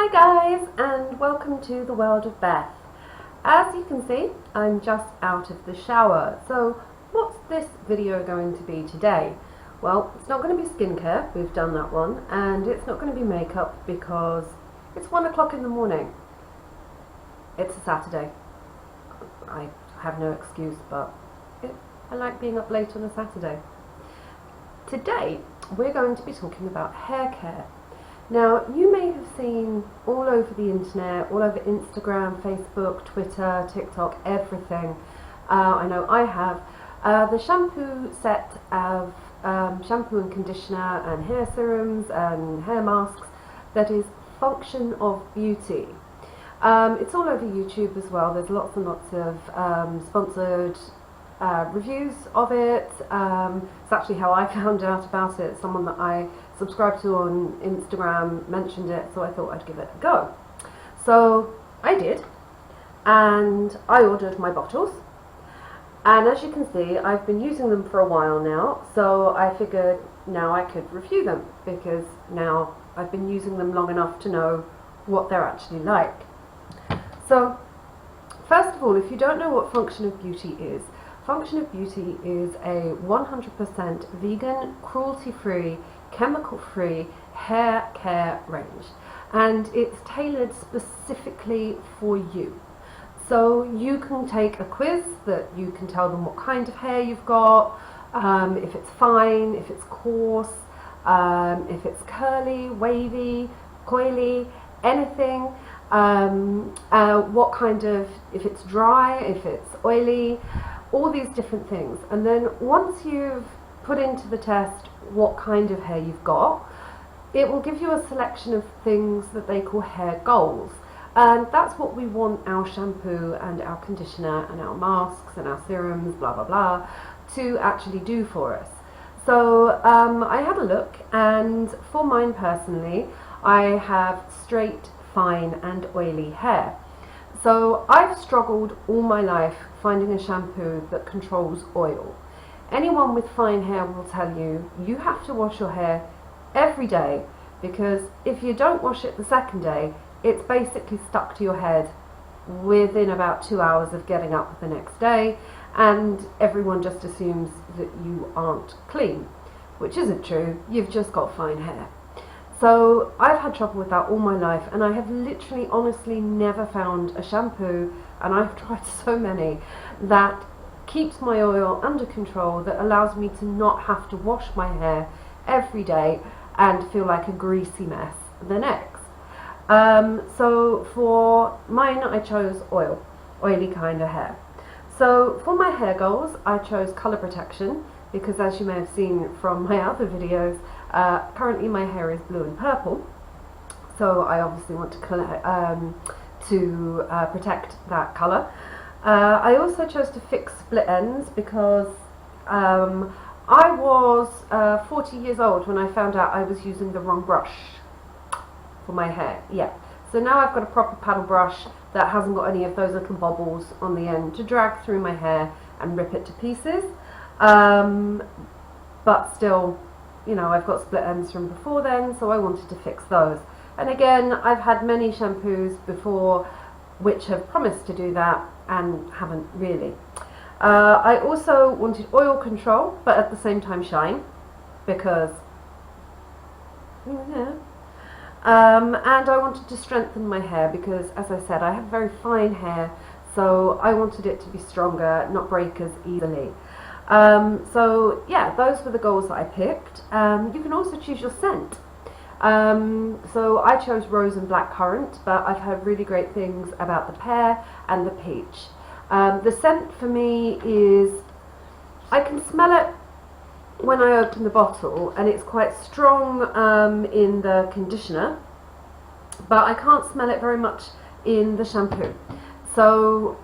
Hi guys, and welcome to the world of Beth. As you can see, I'm just out of the shower. So what's this video going to be today? Well, it's not going to be skincare, we've done that one, and it's not going to be makeup because it's 1 o'clock in the morning. It's a Saturday. I have no excuse, but I like being up late on a Saturday. Today we're going to be talking about hair care. Now, you may have seen all over the internet, all over Instagram, Facebook, Twitter, TikTok, everything. I know I have. The shampoo set of shampoo and conditioner and hair serums and hair masks that is Function of Beauty. It's all over YouTube as well. There's lots and lots of sponsored reviews of it. It's actually how I found out about it. Someone that I subscribe to on Instagram mentioned it, so I thought I'd give it a go. So I did, and I ordered my bottles, and as you can see I've been using them for a while now, so I figured now I could review them because now I've been using them long enough to know what they're actually like. So first of all, if you don't know what Function of Beauty is, Function of Beauty is a 100% vegan, cruelty-free, chemical-free hair care range, and it's tailored specifically for you. So you can take a quiz that you can tell them what kind of hair you've got, if it's fine, if it's coarse, if it's curly, wavy, coily, anything, what kind of, if it's dry, if it's oily, all these different things. And then once you've put into the test what kind of hair you've got, it will give you a selection of things that they call hair goals, and that's what we want our shampoo and our conditioner and our masks and our serums, blah blah blah, to actually do for us. So I had a look, and for mine personally, I have straight, fine and oily hair. So I've struggled all my life finding a shampoo that controls oil. Anyone with fine hair will tell you, you have to wash your hair every day, because if you don't wash it the second day, it's basically stuck to your head within about 2 hours of getting up the next day, and everyone just assumes that you aren't clean, which isn't true. You've just got fine hair. So I've had trouble with that all my life, and I have literally honestly never found a shampoo, and I've tried so many, that keeps my oil under control, that allows me to not have to wash my hair every day and feel like a greasy mess the next. So for mine I chose oily kind of hair. So for my hair goals I chose colour protection, because as you may have seen from my other videos, currently my hair is blue and purple, so I obviously want to protect that colour. I also chose to fix split ends because I was 40 years old when I found out I was using the wrong brush for my hair. Yeah, so now I've got a proper paddle brush that hasn't got any of those little bobbles on the end to drag through my hair and rip it to pieces. But still, you know, I've got split ends from before then, so I wanted to fix those. And again, I've had many shampoos before which have promised to do that and haven't really. I also wanted oil control, but at the same time shine, because yeah. And I wanted to strengthen my hair because, as I said, I have very fine hair, so I wanted it to be stronger, not break as easily. So yeah, those were the goals that I picked. You can also choose your scent. So I chose rose and blackcurrant, but I've heard really great things about the pear and the peach. The scent for me is, I can smell it when I open the bottle, and it's quite strong in the conditioner, but I can't smell it very much in the shampoo. So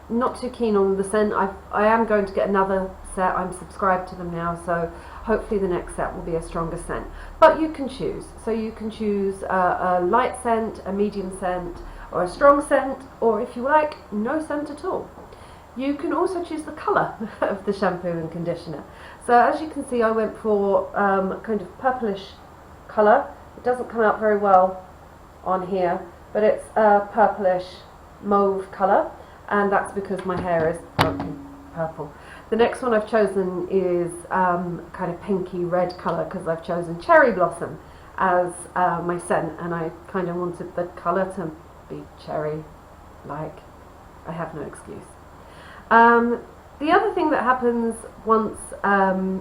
not too keen on the scent. I am going to get another set. I'm subscribed to them now, so hopefully the next set will be a stronger scent. But you can choose. So you can choose a light scent, a medium scent, or a strong scent, or if you like, no scent at all. You can also choose the colour of the shampoo and conditioner. So as you can see, I went for kind of purplish colour. It doesn't come out very well on here, but it's a purplish mauve colour, and that's because my hair is purple. The next one I've chosen is kind of pinky red colour, because I've chosen Cherry Blossom as my scent, and I kind of wanted the colour to be cherry, like I have no excuse. The other thing that happens once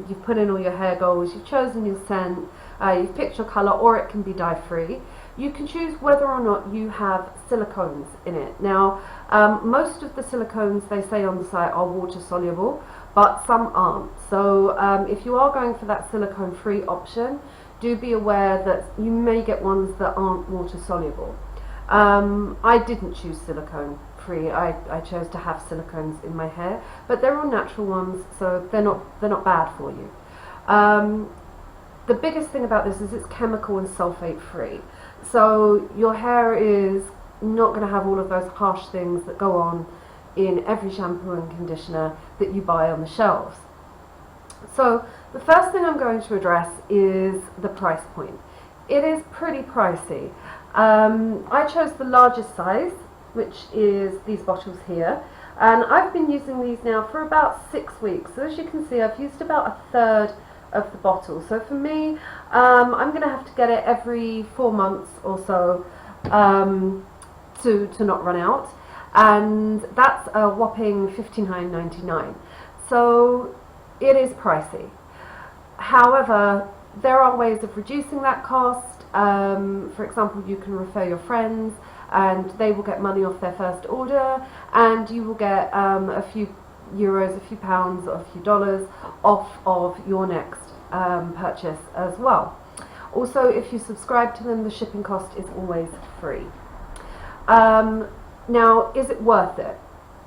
you've put in all your hair goals, you've chosen your scent, you've picked your colour, or it can be dye free, you can choose whether or not you have silicones in it. Now, most of the silicones they say on the site are water soluble, but some aren't. So if you are going for that silicone free option, do be aware that you may get ones that aren't water soluble. I didn't choose silicone free. I chose to have silicones in my hair, but they're all natural ones, so they're not bad for you. The biggest thing about this is it's chemical and sulfate free, so your hair is not going to have all of those harsh things that go on in every shampoo and conditioner that you buy on the shelves. So the first thing I'm going to address is the price point. It is pretty pricey. I chose the largest size, which is these bottles here, and I've been using these now for about 6 weeks. So as you can see, I've used about a third of the bottle. So for me, I'm going to have to get it every 4 months or so to not run out, and that's a whopping $59.99. So it is pricey. However, there are ways of reducing that cost. For example, you can refer your friends and they will get money off their first order, and you will get a few euros, a few pounds, or a few dollars off of your next purchase as well. Also, if you subscribe to them, the shipping cost is always free. Now, is it worth it?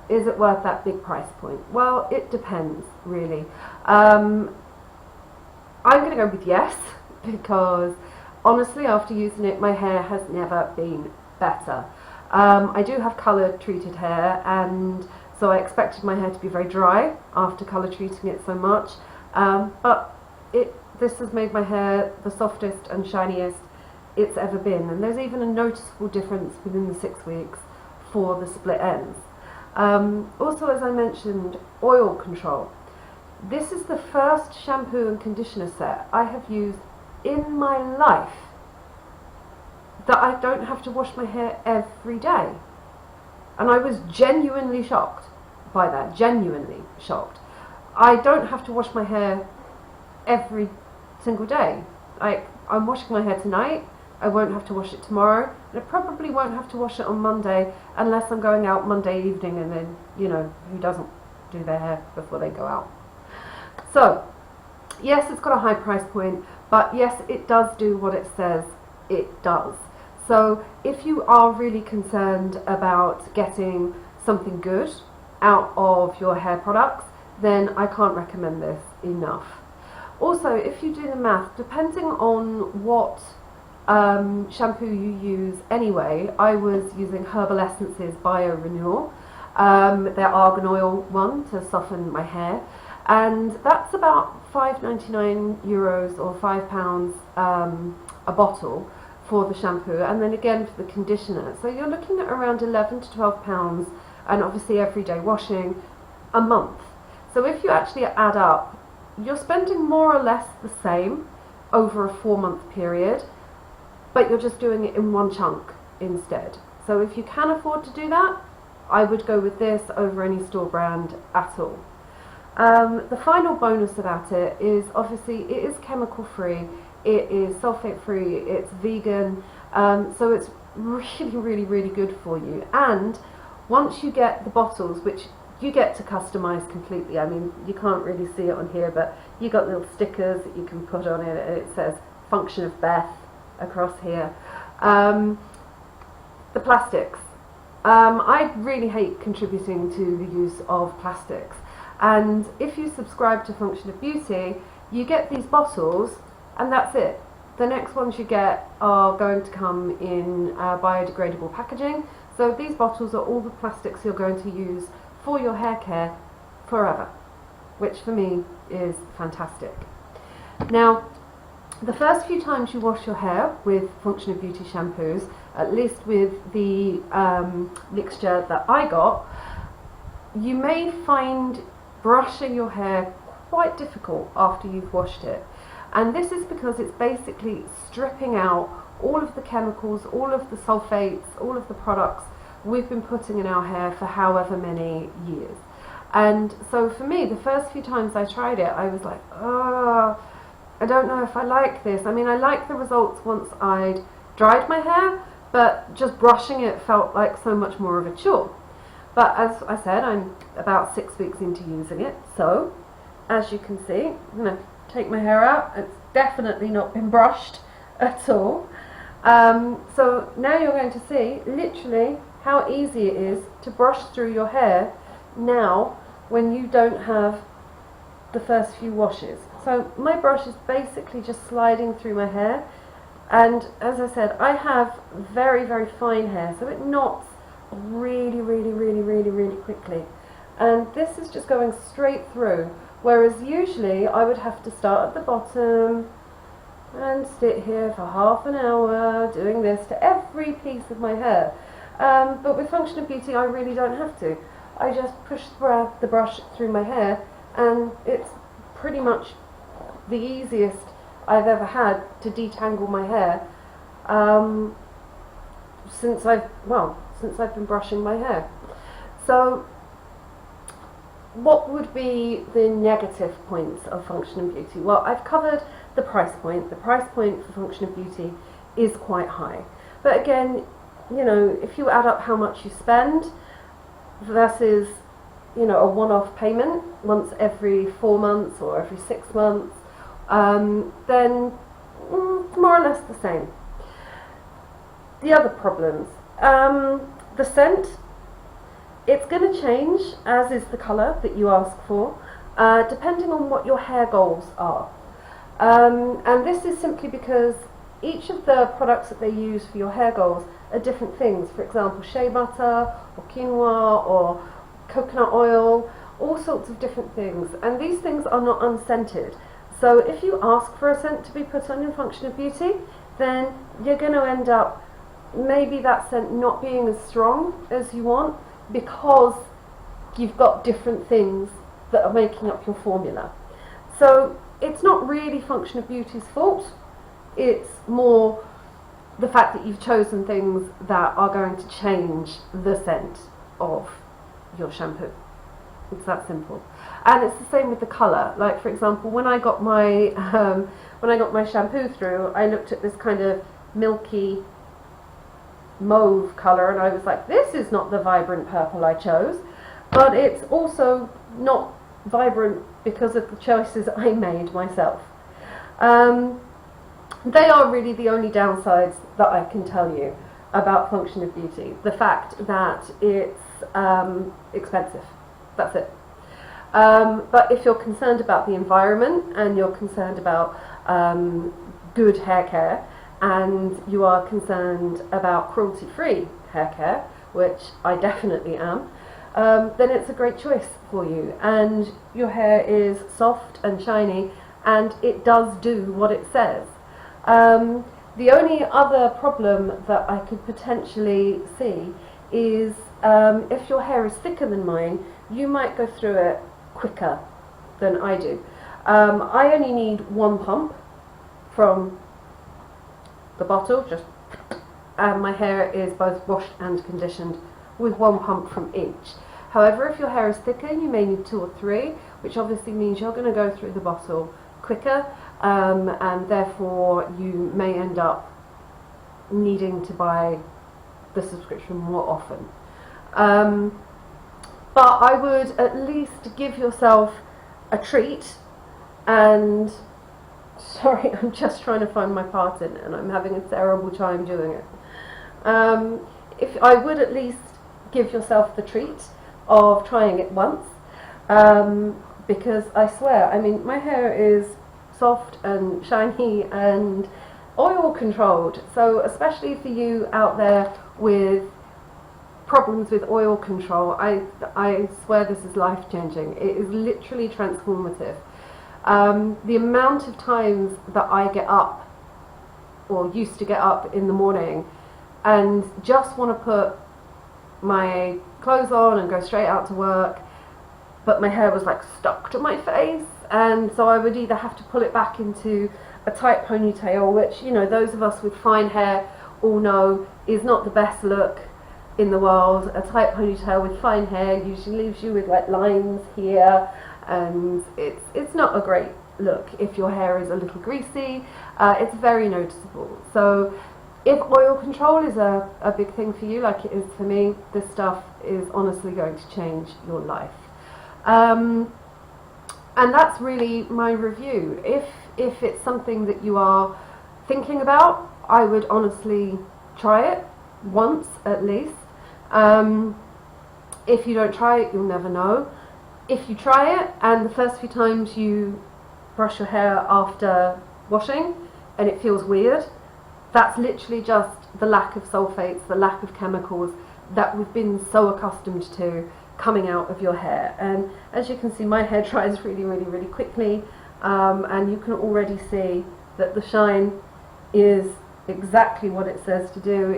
Is it worth that big price point? Well, it depends, really. I'm going to go with yes, because honestly, after using it, my hair has never been better. I do have colour treated hair, and so I expected my hair to be very dry after colour treating it so much, but this has made my hair the softest and shiniest it's ever been, and there's even a noticeable difference within the 6 weeks for the split ends. Also, as I mentioned, oil control. This is the first shampoo and conditioner set I have used in my life that I don't have to wash my hair every day. And I was genuinely shocked by that, genuinely shocked. I don't have to wash my hair every single day. I'm washing my hair tonight, I won't have to wash it tomorrow, and I probably won't have to wash it on Monday unless I'm going out Monday evening, and then, you know, who doesn't do their hair before they go out? So, yes, it's got a high price point, but yes, it does do what it says it does. So if you are really concerned about getting something good out of your hair products, then I can't recommend this enough. Also, if you do the math, depending on what shampoo you use anyway, I was using Herbal Essences Bio Renewal, their argan oil one to soften my hair, and that's about €5.99 or £5 a bottle for the shampoo, and then again for the conditioner. So you're looking at around £11 to £12, and obviously everyday washing, a month. So if you actually add up, you're spending more or less the same over a 4-month period, but you're just doing it in one chunk instead. So if you can afford to do that, I would go with this over any store brand at all. The final bonus about it is obviously it is chemical free, it is sulfate free, it's vegan, so it's really good for you. And once you get the bottles, which you get to customize completely, I mean, you can't really see it on here, but you got little stickers that you can put on it. It says Function of Beth across here. The plastics, I really hate contributing to the use of plastics, and if you subscribe to Function of Beauty, you get these bottles and that's it. The next ones you get are going to come in biodegradable packaging, so these bottles are all the plastics you're going to use for your hair care forever, which for me is fantastic. Now, The first few times you wash your hair with Function of Beauty shampoos, at least with the mixture that I got, you may find brushing your hair quite difficult after you've washed it. And this is because it's basically stripping out all of the chemicals, all of the sulfates, all of the products we've been putting in our hair for however many years. And so for me, the first few times I tried it, I was like, oh, I don't know if I like this. I mean, I liked the results once I'd dried my hair, but just brushing it felt like so much more of a chore. But as I said, I'm about 6 weeks into using it, so as you can see, I'm going to take my hair out. It's definitely not been brushed at all. So now you're going to see literally how easy it is to brush through your hair now when you don't have the first few washes. So my brush is basically just sliding through my hair, and as I said, I have very, very fine hair, so it knots really, really quickly, and this is just going straight through, whereas usually I would have to start at the bottom and sit here for half an hour doing this to every piece of my hair. But with Function of Beauty I really don't have to. I just push the brush through my hair, and it's pretty much the easiest I've ever had to detangle my hair since I've been brushing my hair. So what would be the negative points of Function of Beauty? Well, I've covered the price point. The price point for Function of Beauty is quite high. But again, you know, if you add up how much you spend versus, you know, a one-off payment once every 4 months or every 6 months, then more or less the same. The other problems, the scent, it's going to change, as is the colour that you ask for, depending on what your hair goals are. And this is simply because each of the products that they use for your hair goals are different things. For example, shea butter or quinoa or coconut oil, all sorts of different things, and these things are not unscented. So if you ask for a scent to be put on your Function of Beauty, then you're going to end up maybe that scent not being as strong as you want, because you've got different things that are making up your formula. So it's not really Function of Beauty's fault, it's more the fact that you've chosen things that are going to change the scent of your shampoo. It's that simple. And it's the same with the colour. Like, for example, when I got my shampoo through, I looked at this kind of milky mauve colour and I was like, this is not the vibrant purple I chose. But it's also not vibrant because of the choices I made myself. They are really the only downsides that I can tell you about Function of Beauty. The fact that it's expensive. That's it. But if you're concerned about the environment and you're concerned about good hair care, and you are concerned about cruelty-free hair care, which I definitely am, then it's a great choice for you. And your hair is soft and shiny, and it does do what it says. The only other problem that I could potentially see is if your hair is thicker than mine, you might go through it quicker than I do. I only need one pump from the bottle, and my hair is both washed and conditioned with one pump from each. However, if your hair is thicker, you may need 2 or 3, which obviously means you're going to go through the bottle quicker, and therefore you may end up needing to buy the subscription more often. But I would at least give yourself a treat, and sorry, I'm just trying to find my part in it and I'm having a terrible time doing it. If I would at least give yourself the treat of trying it once, because I swear, I mean, my hair is soft and shiny and oil controlled, so especially for you out there with problems with oil control, I swear this is life changing. It is literally transformative. The amount of times that I get up, or used to get up in the morning, and just want to put my clothes on and go straight out to work, but my hair was like stuck to my face, and so I would either have to pull it back into a tight ponytail, which, you know, those of us with fine hair all know is not the best look in the world. A tight ponytail with fine hair usually leaves you with like lines here, and it's not a great look. If your hair is a little greasy, it's very noticeable. So if oil control is a big thing for you, like it is for me, this stuff is honestly going to change your life. And that's really my review. If it's something that you are thinking about, I would honestly try it once at least. If you don't try it, you'll never know. If you try it and the first few times you brush your hair after washing and it feels weird, that's literally just the lack of sulfates, the lack of chemicals that we've been so accustomed to coming out of your hair. And as you can see, my hair dries really quickly, and you can already see that the shine is exactly what it says to do.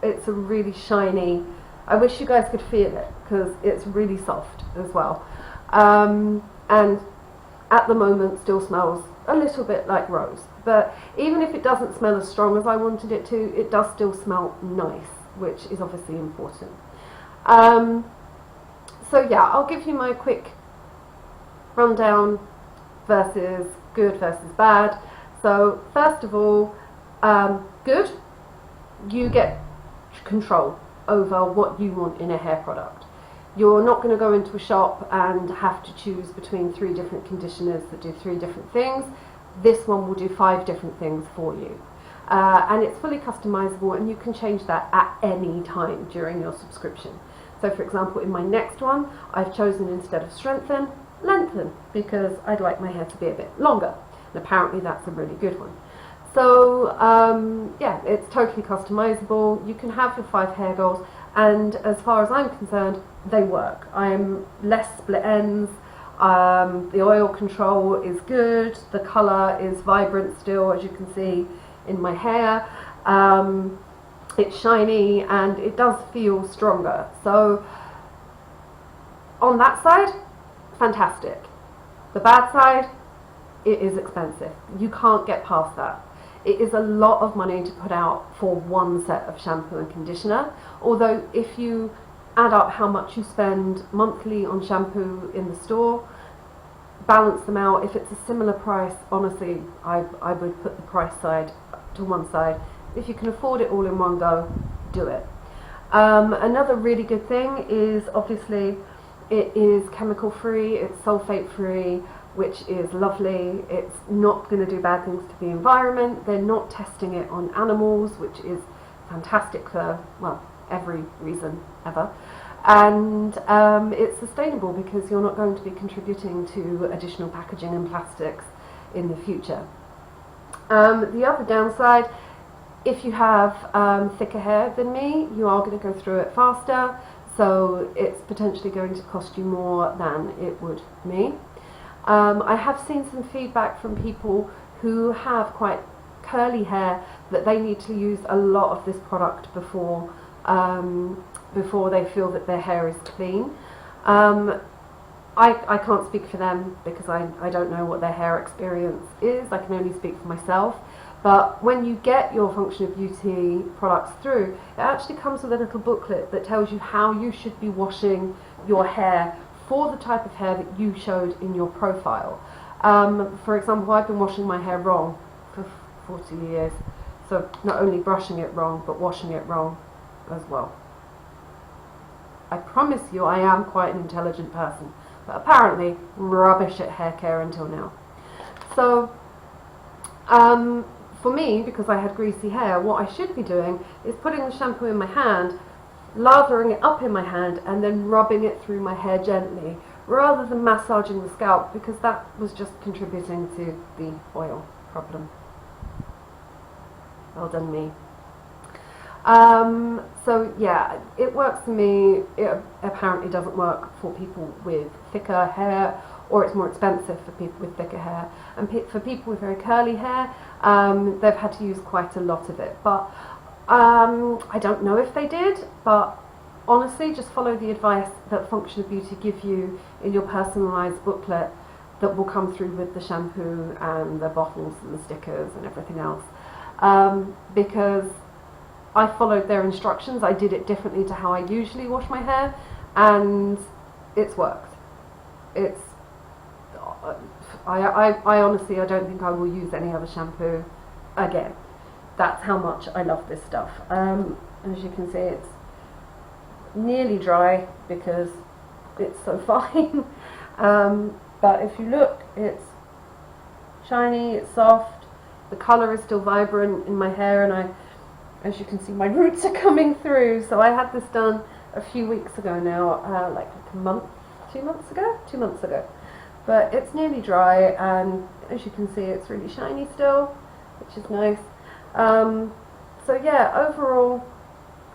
It's a really shiny, I wish you guys could feel it because it's really soft as well, and at the moment still smells a little bit like rose, but even if it doesn't smell as strong as I wanted it to, it does still smell nice, which is obviously important. So yeah, I'll give you my quick rundown versus good versus bad. So first of all, good, you get control over what you want in a hair product. You're not going to go into a shop and have to choose between 3 different conditioners that do 3 different things. This one will do 5 different things for you. And it's fully customizable, and you can change that at any time during your subscription. So for example, in my next one, I've chosen, instead of strengthen, lengthen, because I'd like my hair to be a bit longer. And apparently that's a really good one. So yeah, it's totally customizable. You can have your 5 hair goals, and as far as I'm concerned, they work. I'm less split ends. The oil control is good. The colour is vibrant still, as you can see in my hair. It's shiny and it does feel stronger. So on that side, fantastic. The bad side, it is expensive. You can't get past that. It is a lot of money to put out for one set of shampoo and conditioner, although if you add up how much you spend monthly on shampoo in the store, balance them out, if it's a similar price, honestly, I would put the price side to one side. If you can afford it all in one go, do it. Another really good thing is, obviously, it is chemical free, it's sulfate free, which is lovely. It's not going to do bad things to the environment. They're not testing it on animals, which is fantastic for, well, every reason ever. And it's sustainable because you're not going to be contributing to additional packaging and plastics in the future. The other downside, if you have thicker hair than me, you are going to go through it faster, so it's potentially going to cost you more than it would me. I have seen some feedback from people who have quite curly hair that they need to use a lot of this product before they feel that their hair is clean. I can't speak for them because I don't know what their hair experience is. I can only speak for myself. But when you get your Function of Beauty products through, it actually comes with a little booklet that tells you how you should be washing your hair for the type of hair that you showed in your profile. For example, I've been washing my hair wrong for 40 years. So not only brushing it wrong, but washing it wrong as well. I promise you I am quite an intelligent person, but apparently rubbish at hair care until now. So for me, because I had greasy hair, what I should be doing is putting the shampoo in my hand, lathering it up in my hand, and then rubbing it through my hair gently, rather than massaging the scalp, because that was just contributing to the oil problem. Well done me. So yeah, it works for me. It apparently doesn't work for people with thicker hair or it's more expensive for people with thicker hair. And for people with very curly hair, they've had to use quite a lot of it. But I don't know if they did, but honestly, just follow the advice that Function of Beauty give you in your personalised booklet that will come through with the shampoo and the bottles and the stickers and everything else. Because I followed their instructions. I did it differently to how I usually wash my hair, and it's worked. It's I honestly, I don't think I will use any other shampoo again. That's how much I love this stuff. As you can see, it's nearly dry because it's so fine. But if you look, it's shiny, it's soft, the colour is still vibrant in my hair, and as you can see, my roots are coming through. So I had this done a few weeks ago now, like a month, 2 months ago? 2 months ago. But it's nearly dry, and as you can see, it's really shiny still, which is nice. So yeah, overall,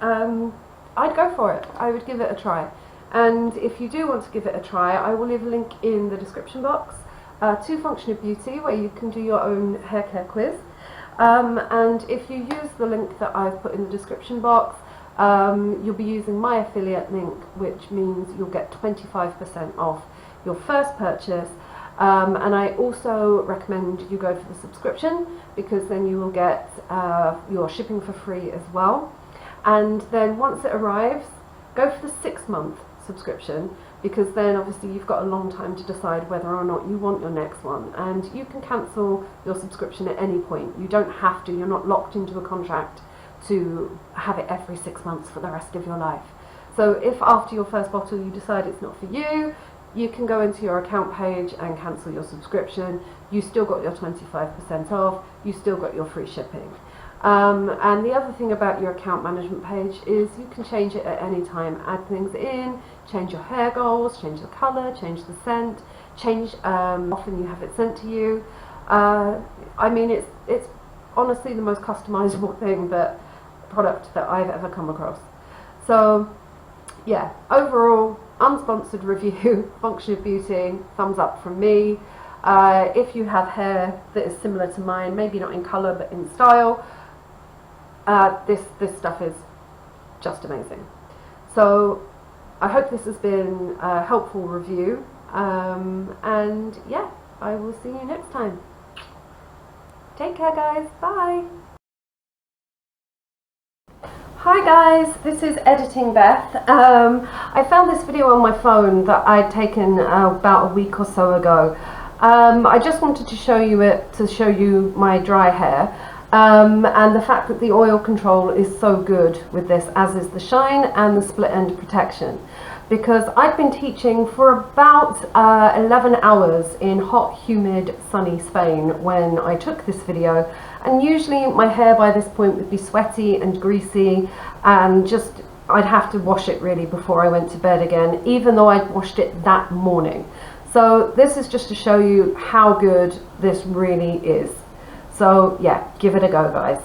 I'd go for it. I would give it a try. And if you do want to give it a try, I will leave a link in the description box to Function of Beauty, where you can do your own hair care quiz. And if you use the link that I've put in the description box, you'll be using my affiliate link, which means you'll get 25% off your first purchase. And I also recommend you go for the subscription, because then you will get your shipping for free as well. And then once it arrives, go for the 6-month subscription, because then obviously you've got a long time to decide whether or not you want your next one, and you can cancel your subscription at any point. You don't have to, you're not locked into a contract to have it every 6 months for the rest of your life. So if after your first bottle you decide it's not for you, you can go into your account page and cancel your subscription. You still got your 25% off, you still got your free shipping. And the other thing about your account management page is you can change it at any time, add things in, change your hair goals, change the colour, change the scent, change often you have it sent to you. I mean, it's honestly the most customizable product that I've ever come across. So yeah, overall, unsponsored review, Function of Beauty, thumbs up from me. If you have hair that is similar to mine, maybe not in colour but in style, this stuff is just amazing. So I hope this has been a helpful review, and yeah, I will see you next time. Take care, guys. Bye. Hi guys, this is Editing Beth. I found this video on my phone that I'd taken about a week or so ago. I just wanted to show you it to show you my dry hair, and the fact that the oil control is so good with this, as is the shine and the split end protection. Because I'd been teaching for about 11 hours in hot, humid, sunny Spain when I took this video, and usually my hair by this point would be sweaty and greasy, and just I'd have to wash it really before I went to bed again, even though I'd washed it that morning. So this is just to show you how good this really is. So yeah, give it a go, guys.